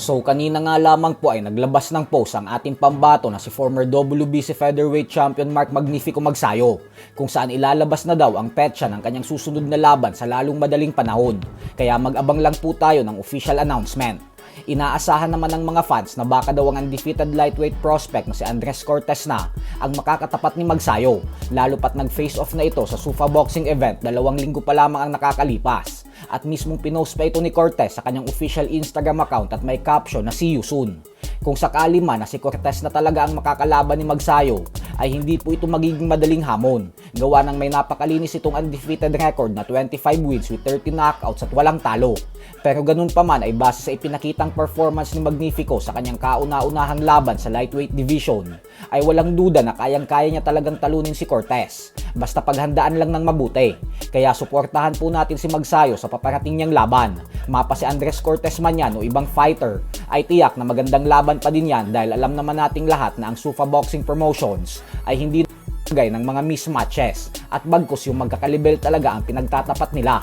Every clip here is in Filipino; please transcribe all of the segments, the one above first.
So kanina nga lamang po ay naglabas ng post ang ating pambato na si former WBC Featherweight Champion Mark Magnifico Magsayo, kung saan ilalabas na daw ang petsa ng kanyang susunod na laban sa lalong madaling panahon. Kaya mag-abang lang po tayo ng official announcement. Inaasahan naman ng mga fans na baka daw ang undefeated lightweight prospect na si Andres Cortes na ang makakatapat ni Magsayo, lalo pat nag-face off na ito sa Sufa Boxing event 2 linggo pa lamang ang nakakalipas. At mismong pinost pa ito ni Cortes sa kanyang official Instagram account at may caption na "See you soon". Kung sakali man na si Cortes na talaga ang makakalaban ni Magsayo, ay hindi po ito magiging madaling hamon. Gawa ng may napakalinis itong undefeated record na 25 wins with 30 knockouts at walang talo. Pero ganun pa man ay base sa ipinakitang performance ni Magnifico sa kanyang kauna-unahang laban sa lightweight division, ay walang duda na kayang-kaya niya talagang talunin si Cortes. Basta paghandaan lang ng mabuti. Kaya suportahan po natin si Magsayo sa paparating niyang laban. Mapa si Andres Cortes man yan o ibang fighter, ay tiyak na magandang laban pa din yan dahil alam naman nating lahat na ang Sufa Boxing Promotions ay hindi gay ng mga mismatches at bagkus yung magkakalibel talaga ang pinagtatapat nila.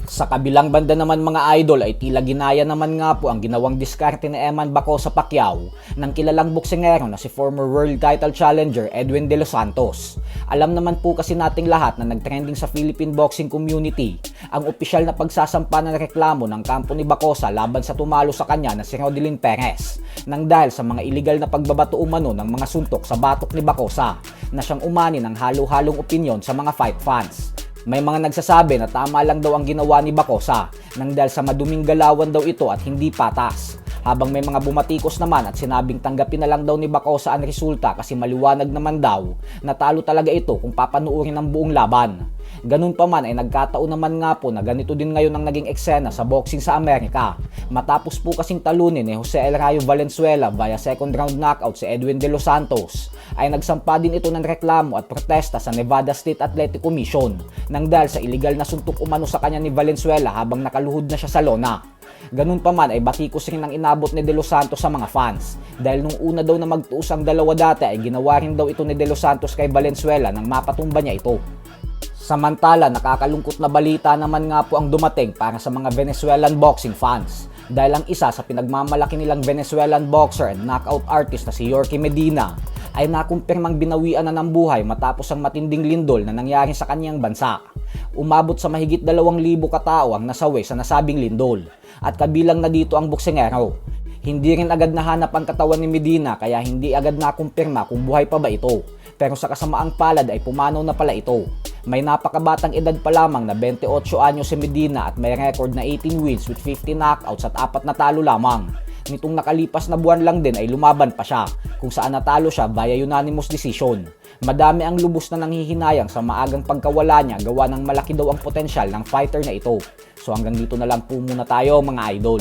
Sa kabilang banda naman mga idol ay tila ginaya naman nga po ang ginawang diskarte ni Eman Baco sa Pacquiao ng kilalang boksingero na si former world title challenger Edwin De Los Santos. Alam naman po kasi nating lahat na nagtrending sa Philippine boxing community ang opisyal na pagsasampa ng reklamo ng kampo ni Bacosa laban sa tumalo sa kanya na si Rodelin Perez nang dahil sa mga iligal na pagbabato umano ng mga suntok sa batok ni Bacosa na siyang umani ng halo-halong opinyon sa mga fight fans. May mga nagsasabi na tama lang daw ang ginawa ni Bacosa nang dahil sa maduming galawan daw ito at hindi patas. Habang may mga bumatikos naman at sinabing tanggapin na lang daw ni Bacosa ang resulta kasi maliwanag naman daw na talo talaga ito kung papanuurin ang buong laban. Ganun pa man ay nagkataon naman nga po na ganito din ngayon ang naging eksena sa boxing sa Amerika. Matapos po kasing talunin ni Jose El Rayo Valenzuela via second round knockout si Edwin De Los Santos, ay nagsampa din ito ng reklamo at protesta sa Nevada State Athletic Commission nang dahil sa iligal na suntok umano sa kanya ni Valenzuela habang nakaluhod na siya sa lona. Ganun pa man ay batikos rin ang inabot ni De Los Santos sa mga fans dahil nung una daw na magtuos ang dalawa dati ay ginawa rin daw ito ni De Los Santos kay Valenzuela nang mapatumba niya ito. Samantala, nakakalungkot na balita naman nga po ang dumating para sa mga Venezuelan boxing fans dahil ang isa sa pinagmamalaki nilang Venezuelan boxer and knockout artist na si Yorky Medina ay nakumpirmang binawian na ng buhay matapos ang matinding lindol na nangyari sa kanyang bansa. Umabot sa mahigit 2,000 katao ang nasawi sa nasabing lindol at kabilang na dito ang boksingero. Hindi rin agad nahanap ang katawan ni Medina kaya hindi agad nakumpirma kung buhay pa ba ito. Pero sa kasamaang palad ay pumanaw na pala ito. May napakabatang edad pa lamang na 28 anyo si Medina at may record na 18 wins with 50 knockouts at 4 na talo lamang. Nitong nakalipas na buwan lang din ay lumaban pa siya kung saan natalo siya via unanimous decision. Madami ang lubos na nanghihinayang sa maagang pagkawala niya gawa ng malaki daw ang potensyal ng fighter na ito. So hanggang dito na lang po muna tayo mga idol.